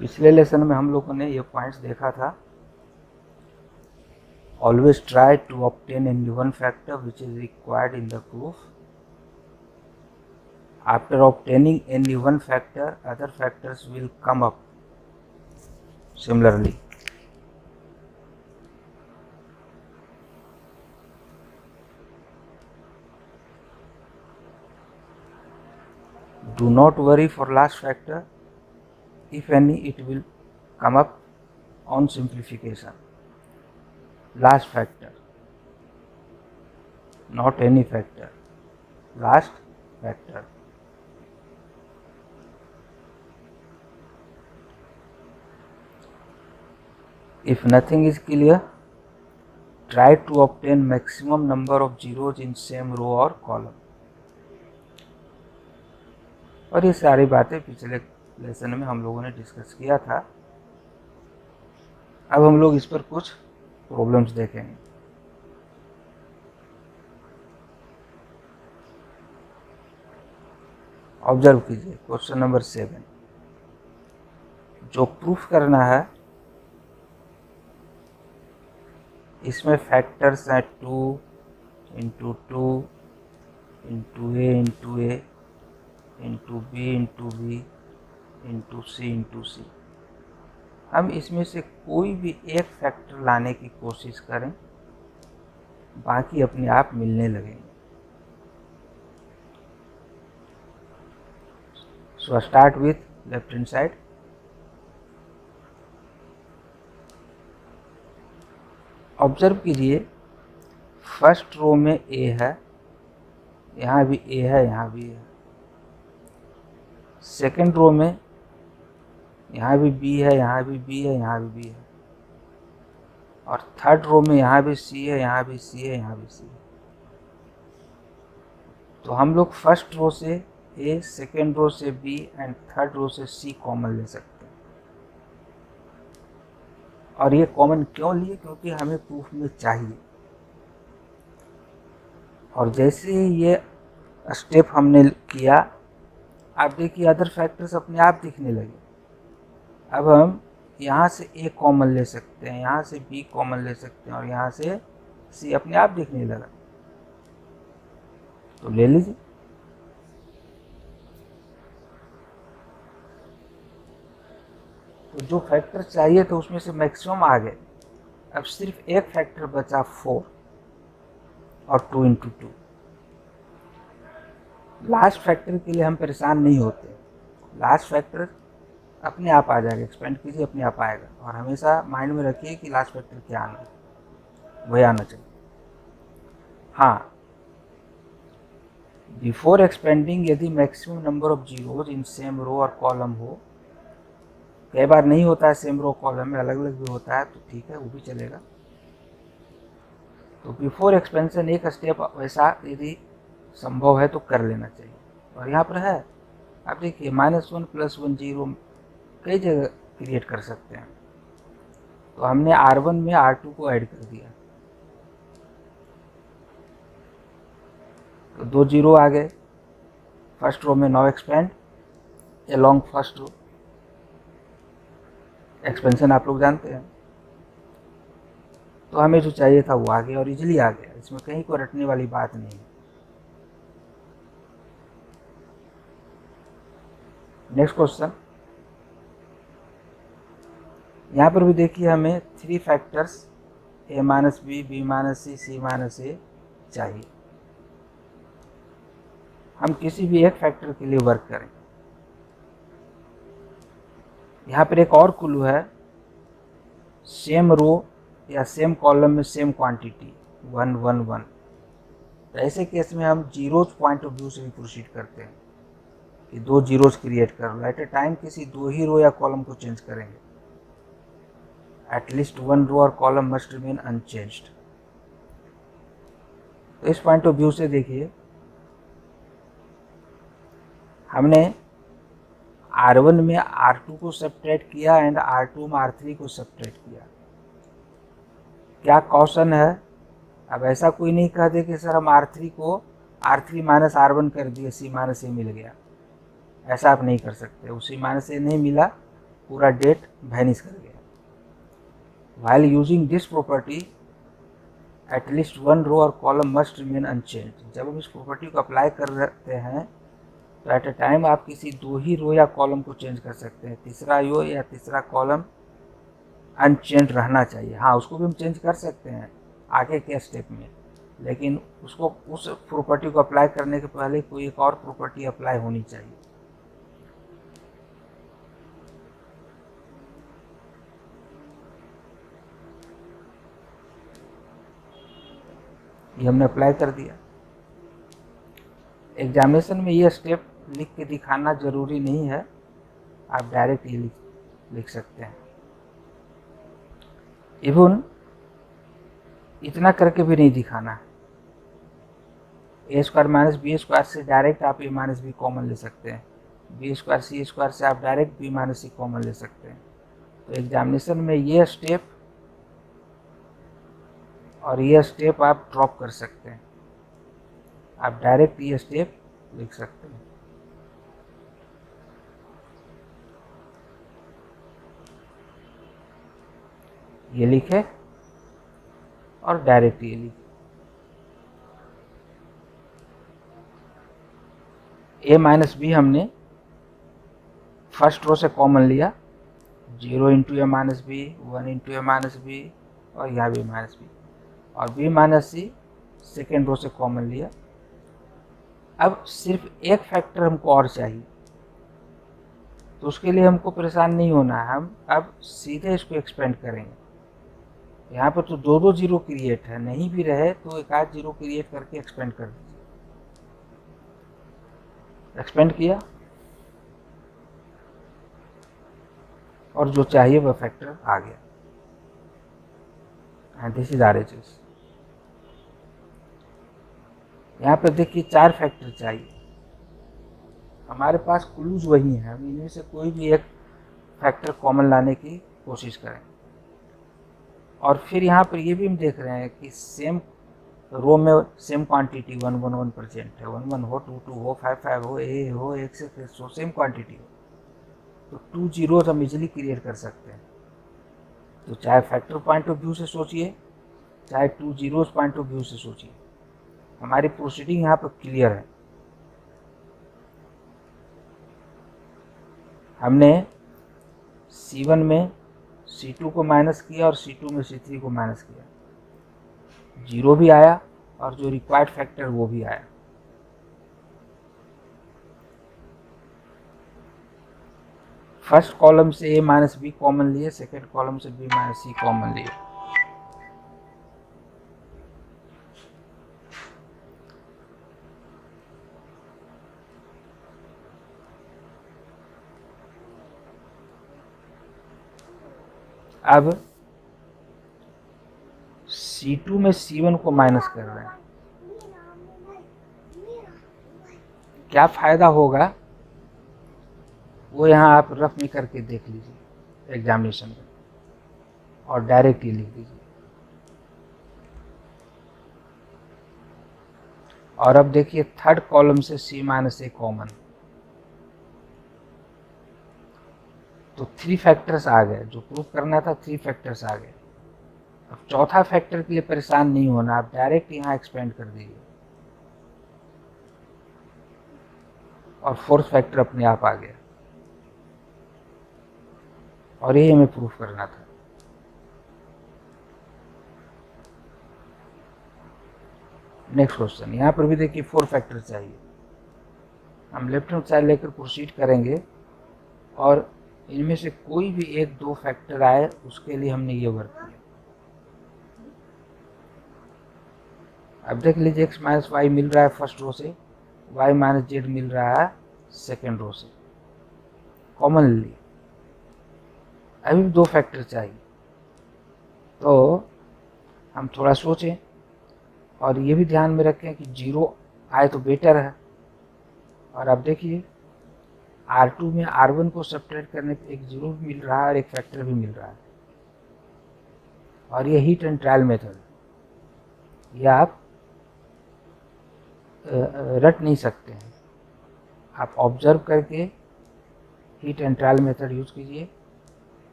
पिछले लेसन में हम लोगों ने ये पॉइंट्स देखा था। Always try to obtain only one factor which is required in the proof. After obtaining only one factor, other factors will come up similarly. Do not worry for last factor. If any, it will come up on simplification. Last factor, not any factor. Last factor. If nothing is clear, try to obtain maximum number of zeros in same row or column. और ये सारी बातें पिछले lesson में हम लोगों ने discuss किया था। अब हम लोग इस पर कुछ प्रॉब्लम्स देखेंगे। ऑब्जर्व कीजिए क्वेश्चन नंबर 7। जो प्रूफ करना है इसमें फैक्टर्स हैं 2 into 2 into A into B into B into C. हम इसमें से कोई भी एक फैक्टर लाने की कोशिश करें, बाकी अपने आप मिलने लगेंगे। So start with left hand side. Observe कीजिए फर्स्ट रो में ए है, यहाँ भी ए है, यहाँ भी है। सेकेंड रो में यहाँ भी बी है, यहाँ भी बी है, यहाँ भी बी है। और थर्ड रो में यहाँ भी सी है, यहाँ भी सी है, यहाँ भी सी है। तो हम लोग फर्स्ट रो से ए, सेकेंड रो से बी एंड थर्ड रो से सी कॉमन ले सकते हैं। और ये कॉमन क्यों लिए? क्योंकि हमें प्रूफ में चाहिए। और जैसे ही ये स्टेप हमने किया, आप देखिए अदर फैक्टर्स अपने आप दिखने लगे। अब हम यहाँ से ए कॉमन ले सकते हैं, यहाँ से बी कॉमन ले सकते हैं और यहाँ से सी अपने आप दिखने लगा। तो ले लीजिए। तो जो फैक्टर चाहिए तो उसमें से मैक्सिमम आ गए। अब सिर्फ एक फैक्टर बचा 4 और 2 इंटू 2। लास्ट फैक्टर के लिए हम परेशान नहीं होते। लास्ट फैक्टर अपने आप आ जाएगा। एक्सपेंड कीजिए, अपने आप आएगा। और हमेशा माइंड में रखिए कि लास्ट फैक्टर क्या आना है, वही आना चाहिए। हाँ, बिफोर एक्सपेंडिंग यदि maximum number of zeros in same row और कॉलम हो, कई बार नहीं होता है सेम रो कॉलम में, अलग अलग भी होता है, तो ठीक है, वो भी चलेगा। तो बिफोर एक्सपेंशन एक स्टेप वैसा यदि संभव है तो कर लेना चाहिए। और यहाँ पर है, आप देखिए -1 + 1 0 कई जगह क्रिएट कर सकते हैं। तो हमने R1 में R2 को ऐड कर दिया, तो 2 0 आ गए फर्स्ट रो में। Now expand along first row. Expansion आप लोग जानते हैं। तो हमें जो चाहिए था वो आ गया और इजीली आ गया। इसमें कहीं को रटने वाली बात नहीं है। Next question. यहाँ पर भी देखिए हमें 3 factors a - b, b - c, c - a चाहिए। हम किसी भी एक फैक्टर के लिए वर्क करें। यहाँ पर एक और क्लू है, सेम रो या सेम कॉलम में सेम क्वांटिटी 1 1 1। तो ऐसे केस में हम जीरोज पॉइंट ऑफ व्यू से भी प्रोसीड करते हैं कि 2 जीरोज क्रिएट कर लो। एट ए टाइम किसी 2 ही रो या कॉलम को चेंज करेंगे। एटलीस्ट 1 रो और कॉलम मस्ट रिमेन अनचेंज्ड। तो इस पॉइंट ऑफ व्यू से देखिए, हमने R1 में R2 को सब्ट्रैक्ट किया एंड R2 में R3 को सब्ट्रैक्ट किया। क्या कॉशन है? अब ऐसा कोई नहीं कह दे कि सर हम R3 को R3 - R1 कर दिए, C - A मिल गया। ऐसा आप नहीं कर सकते। वो C - A नहीं मिला पूरा डेट वैनिश कर गया। While using this property at least one row और कॉलम मस्ट रिमेन अनचेंज। जब हम इस प्रॉपर्टी को अप्लाई करते हैं तो एट ए टाइम आप किसी 2 ही रो या कॉलम को चेंज कर सकते हैं। तीसरा रो या तीसरा कॉलम अनचेंज रहना चाहिए। हाँ, उसको भी हम चेंज कर सकते हैं आगे के स्टेप में, लेकिन उसको उस प्रॉपर्टी को अप्लाई करने के पहले कोई एक और प्रॉपर्टी अप्लाई होनी चाहिए। ये हमने अप्लाई कर दिया। एग्जामिनेशन में ये स्टेप लिख के दिखाना ज़रूरी नहीं है, आप डायरेक्ट ये लिख सकते हैं। इवन इतना करके भी नहीं दिखाना है। ए स्क्वायर माइनस बी स्क्वायर से डायरेक्ट आप ए माइनस बी कॉमन ले सकते हैं। बी स्क्वायर सी स्क्वायर से आप डायरेक्ट बी माइनस सी कॉमन ले सकते हैं। तो एग्जामिनेशन में ये स्टेप और ये स्टेप आप ड्रॉप कर सकते हैं, आप डायरेक्ट ये स्टेप लिख सकते हैं। ये लिखे और डायरेक्ट ये लिखे। ए माइनस बी हमने फर्स्ट रो से कॉमन लिया, 0 इंटू ए माइनस बी, 1 इंटू ए माइनस बी, और यहाँ भी माइनस बी, और बी माइनस सी सेकेंड रो से कॉमन लिया। अब सिर्फ एक फैक्टर हमको और चाहिए, तो उसके लिए हमको परेशान नहीं होना है। हम अब सीधे इसको एक्सपेंड करेंगे। यहाँ पर तो 2 जीरो क्रिएट है, नहीं भी रहे तो एक आध जीरो क्रिएट करके एक्सपेंड कर दीजिए। एक्सपेंड किया और जो चाहिए वह फैक्टर आ गया, एंड दिस इज RHS। यहाँ पर देखिए 4 फैक्टर चाहिए, हमारे पास क्लूज वही है, हम इनमें से कोई भी एक फैक्टर कॉमन लाने की कोशिश करें। और फिर यहाँ पर ये भी हम देख रहे हैं कि सेम रो में सेम क्वांटिटी 111% है, 11 हो, 22 हो, 55 हो, ए हो, 1 से हो, सेम क्वांटिटी हो, तो 2 जीरोज हम इजिली क्रिएट कर सकते हैं। तो चाहे फैक्टर पॉइंट ऑफ व्यू से सोचिए, चाहे 2 जीरोज पॉइंट ऑफ व्यू से सोचिए, हमारी प्रोसीडिंग यहाँ पर क्लियर है। हमने C1 में C2 को माइनस किया और C2 में C3 को माइनस किया, 0 भी आया और जो रिक्वायर्ड फैक्टर वो भी आया। फर्स्ट कॉलम से A माइनस बी कॉमन लिए, सेकेंड कॉलम से B माइनस सी कॉमन लिए। अब C2 में C1 को माइनस कर रहे हैं, क्या फायदा होगा वो यहाँ आप रफ में करके देख लीजिए एग्जामिनेशन में, और डायरेक्ट ही लिख दीजिए। और अब देखिए थर्ड कॉलम से C माइनस ए कॉमन, तो 3 फैक्टर्स आ गए, जो प्रूव करना था 3 फैक्टर्स आ गए। अब चौथा फैक्टर के लिए परेशान नहीं होना, आप डायरेक्ट यहाँ एक्सपेंड कर दीजिए और फोर्थ फैक्टर अपने आप आ गया, और यही हमें प्रूफ करना था। नेक्स्ट क्वेश्चन, यहाँ पर भी देखिए 4 फैक्टर चाहिए। हम लेफ्ट हैंड साइड लेकर प्रोसीड करेंगे और इनमें से कोई भी 1-2 फैक्टर आए उसके लिए हमने ये वर्क किया। अब देख लीजिए x माइनस वाई मिल रहा है फर्स्ट रो से, y माइनस जेड मिल रहा है सेकेंड रो से, कॉमन लिए। अभी 2 फैक्टर चाहिए, तो हम थोड़ा सोचें और ये भी ध्यान में रखें कि 0 आए तो बेटर है। और अब देखिए R2 में R1 को सब्ट्रैक्ट करने पे एक 0 भी मिल रहा है और एक फैक्टर भी मिल रहा है, और ये हीट एंड ट्रायल मेथड, ये आप रट नहीं सकते हैं, आप ऑब्जर्व करके heat and trial method use कीजिए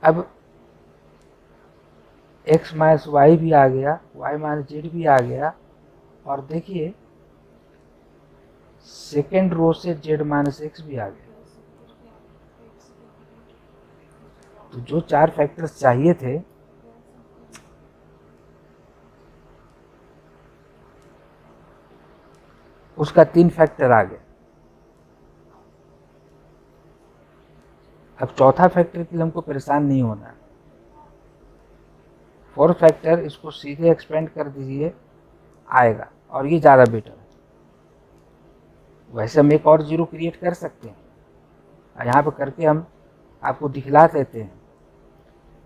अब x माइनस वाई भी आ गया, y माइनस जेड भी आ गया, और देखिए सेकेंड रो से z माइनस एक्स भी आ गया। तो जो 4 फैक्टर्स चाहिए थे उसका 3 फैक्टर आ गया। अब चौथा फैक्टर के लिए हमको परेशान नहीं होना। 4 फैक्टर इसको सीधे एक्सपेंड कर दीजिए, आएगा, और ये ज़्यादा बेटर है। वैसे हम एक और जीरो क्रिएट कर सकते हैं, यहाँ पर करके हम आपको दिखला देते हैं,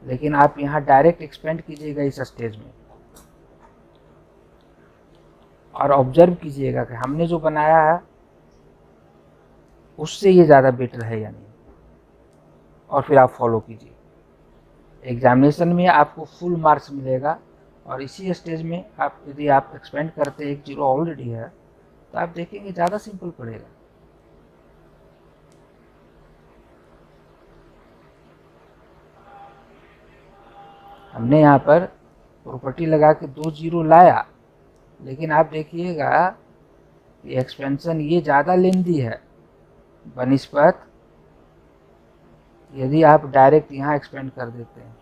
लेकिन आप यहाँ डायरेक्ट एक्सपेंड कीजिएगा इस स्टेज में और ऑब्जर्व कीजिएगा कि हमने जो बनाया है उससे ये ज़्यादा बेटर है या नहीं, और फिर आप फॉलो कीजिए। एग्जामिनेशन में आपको फुल मार्क्स मिलेगा, और इसी स्टेज में आप यदि आप एक्सपेंड करते एक जीरो ऑलरेडी है तो आप देखेंगे ज़्यादा सिंपल पड़ेगा। हमने यहाँ पर प्रॉपर्टी लगा के 2 जीरो लाया, लेकिन आप देखिएगा ये एक्सपेंशन ये ज़्यादा लेंदी है बनिस्पत यदि आप डायरेक्ट यहाँ एक्सपेंड कर देते हैं।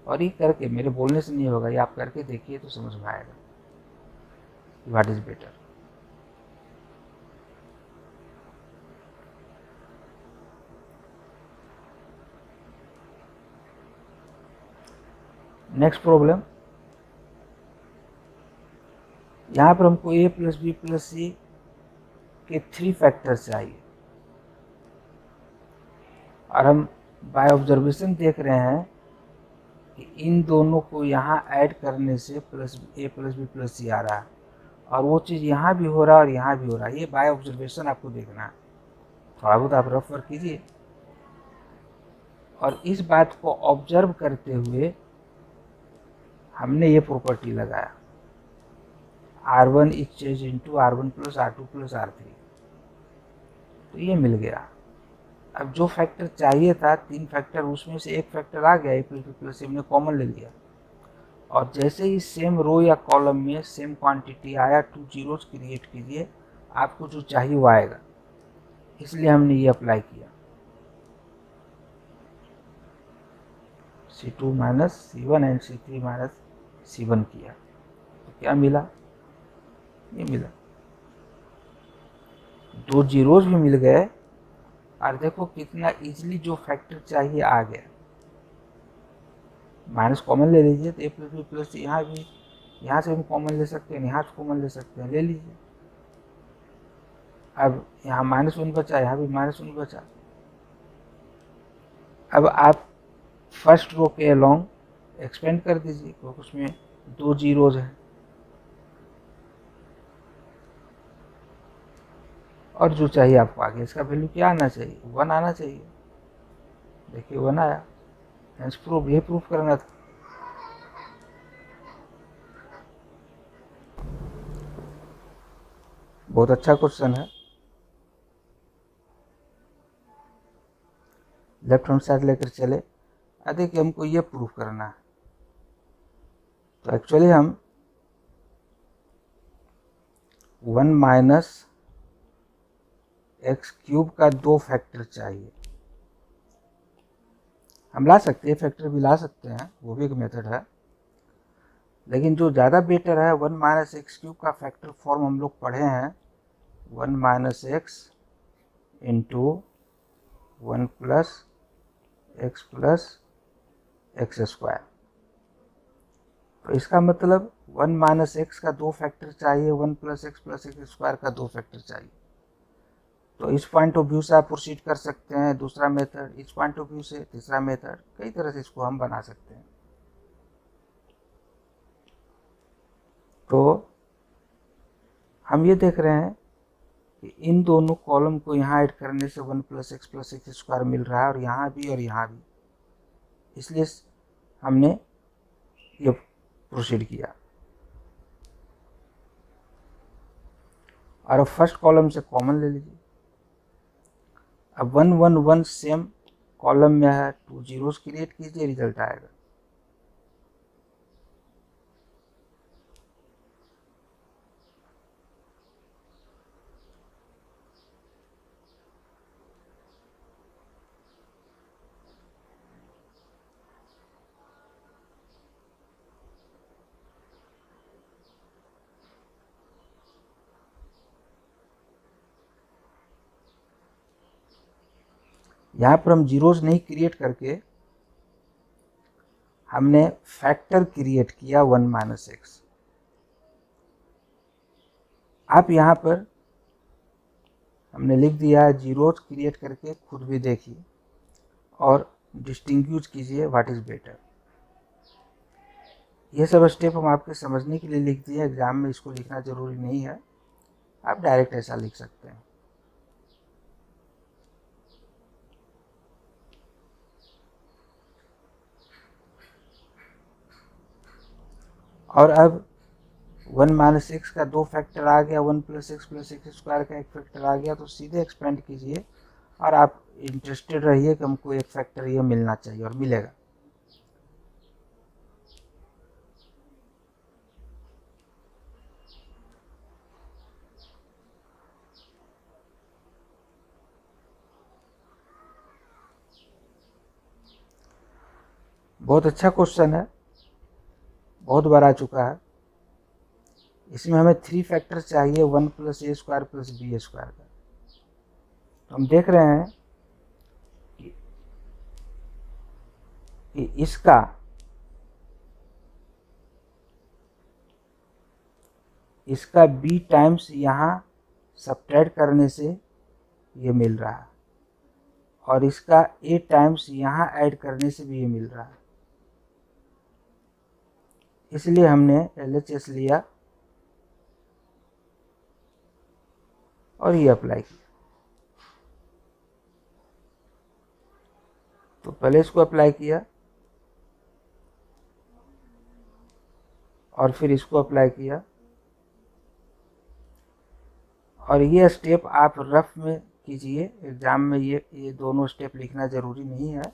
और ये करके, मेरे बोलने से नहीं होगा, ये आप करके देखिए तो समझ में आएगा what is better. Next problem, यहाँ पर हमको a प्लस बी प्लस सी के 3 फैक्टर चाहिए, और हम बाय ऑब्जर्वेशन देख रहे हैं कि इन दोनों को यहाँ ऐड करने से plus a plus B plus C आ रहा है, और वो चीज़ यहाँ भी हो रहा है और यहाँ भी हो रहा है। ये बाय ऑब्जर्वेशन आपको देखना है, थोड़ा बहुत आप रफ वर्क कीजिए। और इस बात को ऑब्जर्व करते हुए हमने ये प्रॉपर्टी लगाया R1 is change into R1 plus R2 plus R3, तो ये मिल गया। अब जो फैक्टर चाहिए था 3 फैक्टर, उसमें से एक फैक्टर आ गया, a प्लस बी प्लस सी हमने कॉमन ले लिया, और जैसे ही सेम रो या कॉलम में सेम क्वांटिटी आया 2 जीरोज क्रिएट कीजिए, आपको जो चाहिए वो आएगा। इसलिए हमने ये अप्लाई किया, C2 minus C1 and C3 minus C1 किया, तो क्या मिला, ये मिला। 2 जीरोज भी मिल गए, और देखो कितना इजीली जो फैक्टर चाहिए आ गया। माइनस कॉमन ले लीजिए तो a प्लस बी प्लस यहाँ भी, यहाँ से हम कॉमन ले सकते हैं, यहाँ से कॉमन ले सकते हैं, ले लीजिए। अब यहाँ -1 बचा, यहाँ भी -1 बचा। अब आप फर्स्ट रो के अलोंग एक्सपेंड कर दीजिए, क्योंकि उसमें 2 जीरोज हैं, और जो चाहिए आपको आगे इसका वैल्यू क्या आना चाहिए, 1 आना चाहिए। देखिए 1 आया, हेंस प्रूफ, ये प्रूफ करना था। बहुत अच्छा क्वेश्चन है। लेफ्ट हैंड साइड लेकर चले, देखिए हमको ये प्रूफ करना है, तो एक्चुअली हम 1 माइनस एक्स क्यूब का 2 फैक्टर चाहिए। हम ला सकते हैं, फैक्टर भी ला सकते हैं, वो भी एक मेथड है, लेकिन जो ज़्यादा बेटर है 1 माइनस एक्स क्यूब का फैक्टर फॉर्म हम लोग पढ़े हैं, 1 minus x into 1 plus x square. तो इसका मतलब 1 माइनस एक्स का 2 फैक्टर चाहिए, 1 प्लस एक्स स्क्वायर का 2 फैक्टर चाहिए। तो इस पॉइंट ऑफ व्यू से आप प्रोसीड कर सकते हैं, दूसरा मेथड, इस पॉइंट ऑफ व्यू से तीसरा मेथड, कई तरह से इसको हम बना सकते हैं। तो हम ये देख रहे हैं कि इन दोनों कॉलम को यहाँ ऐड करने से 1 प्लस एक्स स्क्वायर मिल रहा है, और यहाँ भी और यहाँ भी, इसलिए हमने ये प्रोसीड किया। और अब फर्स्ट कॉलम से कॉमन ले लीजिए। अब 1 1 1 सेम कॉलम में है 2 जीरोस क्रिएट कीजिए, रिजल्ट आएगा। यहाँ पर हम जीरोस नहीं क्रिएट करके हमने फैक्टर क्रिएट किया 1 माइनस एक्स। आप यहाँ पर हमने लिख दिया है जीरोस क्रिएट करके, खुद भी देखिए और डिस्टिंग्विश कीजिए व्हाट इज बेटर। ये सब स्टेप हम आपके समझने के लिए लिख दिए, एग्जाम में इसको लिखना जरूरी नहीं है, आप डायरेक्ट ऐसा लिख सकते हैं। और अब 1 माइनस एक्स का 2 फैक्टर आ गया, 1 प्लस एक्स स्क्वायर का 1 फैक्टर आ गया, तो सीधे एक्सपेंड कीजिए और आप इंटरेस्टेड रहिए कि हमको 1 फैक्टर ये मिलना चाहिए, और मिलेगा। बहुत अच्छा क्वेश्चन है, बहुत बार आ चुका है। इसमें हमें 3 फैक्टर चाहिए 1 plus A square plus B square का। तो हम देख रहे हैं कि इसका b टाइम्स यहाँ सब्ट्रैक्ट करने से ये मिल रहा है, और इसका a टाइम्स यहाँ ऐड करने से भी ये मिल रहा है। इसलिए हमने LHS लिया और ये अप्लाई किया। तो पहले इसको अप्लाई किया और फिर इसको अप्लाई किया, और ये स्टेप आप रफ में कीजिए, एग्जाम में ये दोनों स्टेप लिखना जरूरी नहीं है।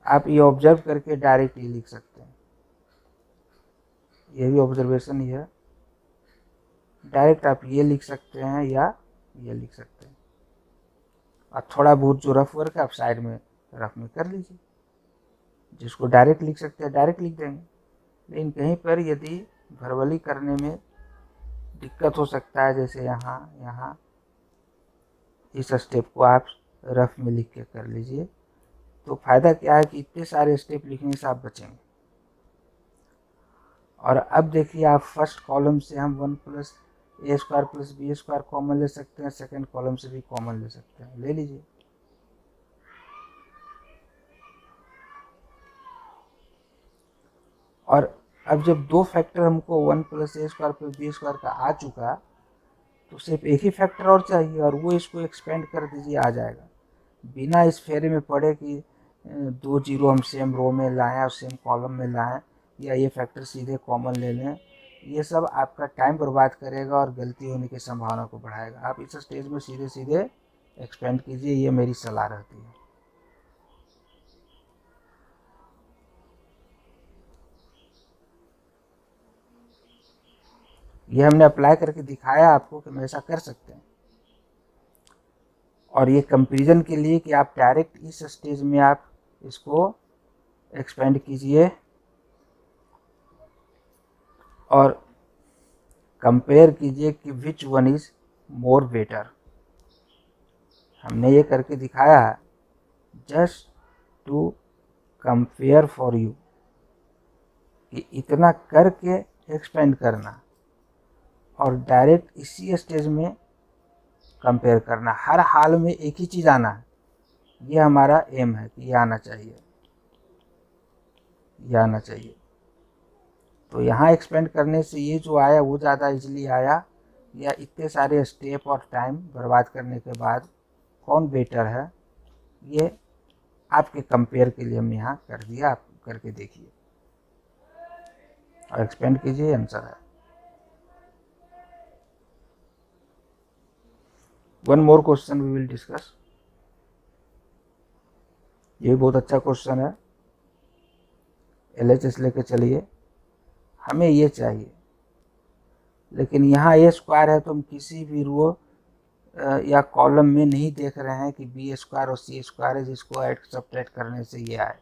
आप ये ऑब्जर्व करके डायरेक्ट ये लिख सकते हैं, ये भी ऑब्जर्वेशन ही है। डायरेक्ट आप ये लिख सकते हैं या ये लिख सकते हैं, और थोड़ा बहुत जो रफ वर्क है आप साइड में रफ में कर लीजिए। जिसको डायरेक्ट लिख सकते हैं डायरेक्ट लिख देंगे, लेकिन कहीं पर यदि वर्बली करने में दिक्कत हो सकता है, जैसे यहाँ इस स्टेप को आप रफ में लिख के कर लीजिए। तो फायदा क्या है कि इतने सारे स्टेप लिखने से आप बचेंगे। और अब देखिए, आप फर्स्ट कॉलम से हम 1 plus A square plus B square common ले सकते हैं, सेकेंड कॉलम से भी कॉमन ले सकते हैं, ले लीजिए। और अब जब 2 फैक्टर हमको 1 plus A square plus B square का आ चुका, तो सिर्फ एक ही फैक्टर और चाहिए, और वो इसको एक्सपेंड कर दीजिए, आ जाएगा। बिना इस फेरे में पड़े कि 2 जीरो हम सेम रो में लाएं और सेम कॉलम में लाएं, या ये फैक्टर सीधे कॉमन ले लें। ये सब आपका टाइम बर्बाद करेगा और गलती होने की संभावना को बढ़ाएगा। आप इस स्टेज में सीधे सीधे एक्सपेंड कीजिए, ये मेरी सलाह रहती है। ये हमने अप्लाई करके दिखाया आपको कि हम ऐसा कर सकते हैं। और ये कंपैरिजन के लिए कि आप डायरेक्ट इस स्टेज में आप इसको एक्सपेंड कीजिए और कंपेयर कीजिए कि which one is more better. हमने ये करके दिखाया है just to compare for you, कि इतना करके एक्सपेंड करना और डायरेक्ट इसी स्टेज में कंपेयर करना, हर हाल में एक ही चीज़ आना है। ये हमारा एम है कि ये आना चाहिए, ये आना चाहिए। तो यहाँ एक्सपेंड करने से ये जो आया वो ज़्यादा इजीली आया, या इतने सारे स्टेप और टाइम बर्बाद करने के बाद कौन बेटर है, ये आपके कंपेयर के लिए हमने यहाँ कर दिया। आप करके देखिए और एक्सपेंड कीजिए, आंसर है। One more question we will discuss. ये भी बहुत अच्छा क्वेश्चन है। LHS लेके चलिए, हमें ये चाहिए, लेकिन यहाँ ए स्क्वायर है तो हम किसी भी रो या कॉलम में नहीं देख रहे हैं कि बी स्क्वायर और सी स्क्वायर है जिसको ऐड सब्ट्रैक्ट करने से ये आए।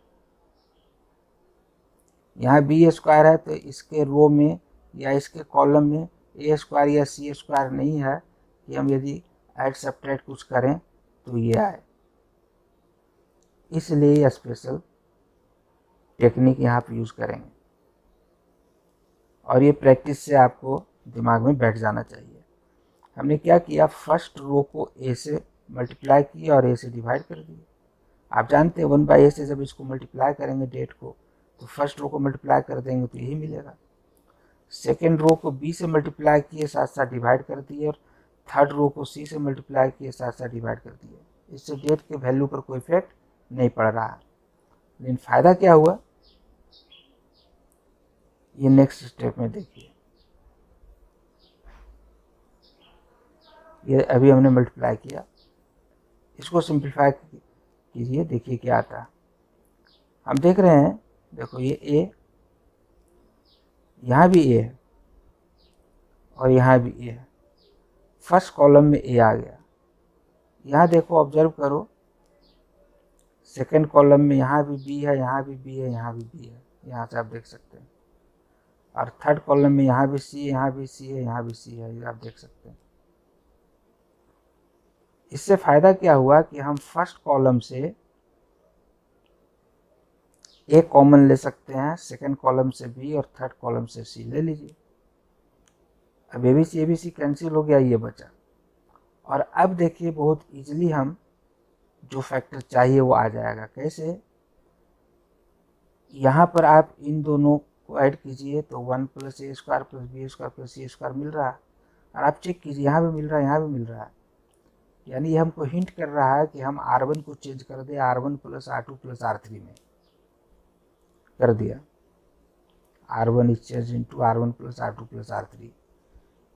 यहाँ बी स्क्वायर है तो इसके रो में या इसके कॉलम में ए स्क्वायर या सी स्क्वायर नहीं है कि हम यदि ऐड सब्ट्रैक्ट कुछ करें तो ये आए। इसलिए ये स्पेशल टेक्निक यहाँ पे यूज़ करेंगे और ये प्रैक्टिस से आपको दिमाग में बैठ जाना चाहिए। हमने क्या किया, फर्स्ट रो को ए से मल्टीप्लाई किया और ए से डिवाइड कर दिया। आप जानते हैं 1/a से जब इसको मल्टीप्लाई करेंगे डेट को तो फर्स्ट रो को मल्टीप्लाई कर देंगे तो यही मिलेगा। सेकेंड रो को बी से मल्टीप्लाई किए साथ साथ डिवाइड कर दिए और थर्ड रो को सी से मल्टीप्लाई किए साथ साथ डिवाइड कर दिए। इससे डेट के वैल्यू पर कोई इफेक्ट नहीं पड़ रहा। लेकिन फ़ायदा क्या हुआ ये नेक्स्ट स्टेप में देखिए। ये अभी हमने मल्टीप्लाई किया, इसको सिंप्लीफाई कीजिए, देखिए क्या आता है। हम देख रहे हैं, देखो ये ए, यहाँ भी ए है और यहाँ भी ए है। फर्स्ट कॉलम में ए आ गया। यहाँ देखो, ऑब्जर्व करो, सेकंड कॉलम में यहाँ भी बी है, यहाँ भी बी है, यहाँ भी बी है, यहाँ से आप देख सकते हैं। और थर्ड कॉलम में यहाँ भी सी है, यहाँ भी सी है, यहाँ भी सी है, ये आप देख सकते हैं। इससे फायदा क्या हुआ कि हम फर्स्ट कॉलम से ए कॉमन ले सकते हैं, सेकंड कॉलम से बी और थर्ड कॉलम से सी ले लीजिए। अब ए बी सी कैंसिल हो गया, ये बचा। और अब देखिए बहुत इजीली हम जो फैक्टर चाहिए वो आ जाएगा। कैसे, यहाँ पर आप इन दोनों को ऐड कीजिए तो 1 + a² + b² + c² मिल रहा है। और आप चेक कीजिए, यहाँ भी मिल रहा है, यहाँ भी मिल रहा है। यानी ये हमको हिंट कर रहा है कि हम R1 को चेंज कर दें R1 + R2 + R3 में कर दिया। R1 is change into R1 + R2 + R3।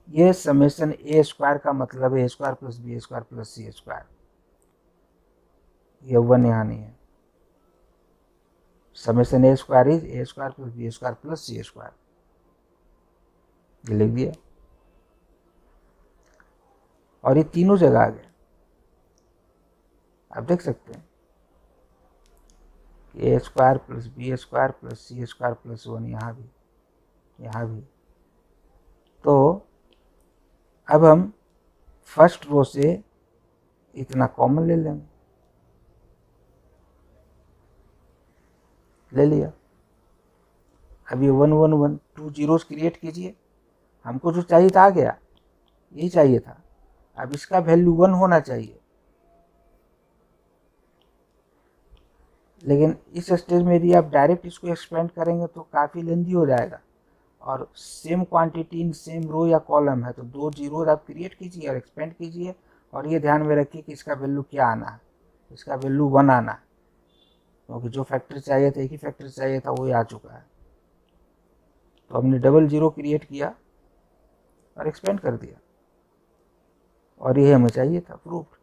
ये समेशन a² का मतलब है a² + b² + c²। ये 1 यहाँ नहीं है। Summation a² is a² + b² + c²। ये लिख दिया और ये तीनों जगह आ गया। आप देख सकते हैं a² + b² + c² + 1 यहाँ भी, यहाँ भी। तो अब हम फर्स्ट रो से इतना कॉमन ले लेंगे, ले लिया। अब ये 1 1 1 2 जीरोस क्रिएट कीजिए। हमको जो चाहिए था आ गया, यही चाहिए था। अब इसका वैल्यू 1 होना चाहिए, लेकिन इस स्टेज में यदि आप डायरेक्ट इसको एक्सपेंड करेंगे तो काफ़ी लेंदी हो जाएगा। और same quantity in same row या कॉलम है तो 2 जीरोज आप क्रिएट कीजिए और एक्सपेंड कीजिए। और ये ध्यान में रखिए कि इसका वैल्यू क्या आना है, इसका वैल्यू 1 आना है, क्योंकि जो फैक्टर चाहिए था, एक ही फैक्टर चाहिए था, वही आ चुका है। तो हमने डबल जीरो क्रिएट किया और एक्सपेंड कर दिया और ये हमें चाहिए था, प्रूफ।